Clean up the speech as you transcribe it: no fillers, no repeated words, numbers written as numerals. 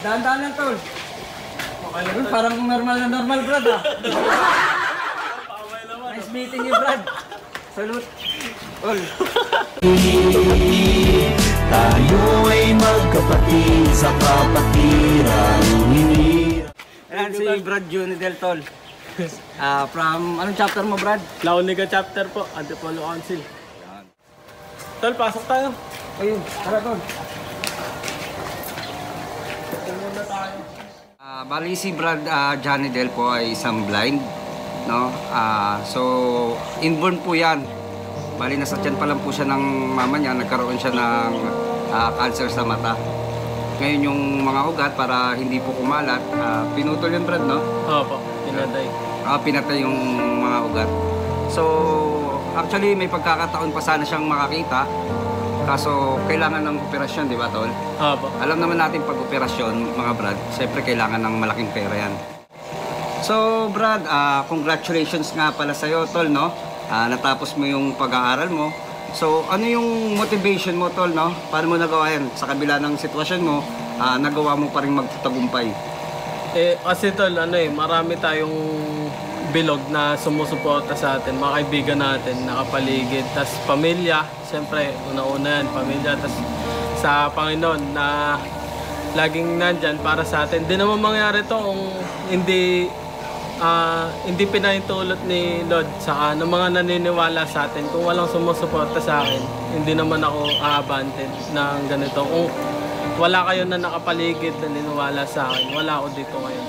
Dahan-dahan lang, tol. Uy, parang normal na normal, Brad, ah. Nice meeting you, Brad. Salute. Tol. Tayo ay magkapatid sa kapatiran. Ayan si Brad Junidel, tol. From, anong chapter mo, Brad? La Uniga chapter po, Antipolo Council. Tol, pasok tayo. Ayun, tara, tol. Muna tayo. Bali si Brad Junidel po ay isang blind, no? So, inborn po yan. Bali, nasa tiyan pa lang po siya ng mama niya, nagkaroon siya ng cancer sa mata. Ngayon yung mga ugat, para hindi po kumalat, pinutol yun, Brad, no? Opo, pinatay. Pinatay yung mga ugat. So, actually, may pagkakataon pa sana siyang makakita. Kaso, kailangan ng operasyon, di ba, tol? Opo. Alam naman natin pag operasyon, mga Brad, siyempre kailangan ng malaking pera yan. So, Brad, congratulations nga pala sa'yo, tol, no? Natapos mo yung pag-aaral mo. So, ano yung motivation mo, tol, no? Paano mo nagawa yan? Sa kabila ng sitwasyon mo, nagawa mo pa rin magtatagumpay. Kasi tol, marami tayong bilog na sumusuporta sa atin, mga kaibigan natin, nakapaligid. Tas pamilya, siyempre, una-una yan, pamilya. Tas sa Panginoon na laging nandyan para sa atin. Di naman mangyari to kung hindi pinahintulot ni Lord sa ng mga naniniwala sa atin. Kung walang sumusuporta sa akin, hindi naman ako aabante ng ganito. Kung wala kayo na nakapaligid na niniwala sa akin, wala ako dito ngayon.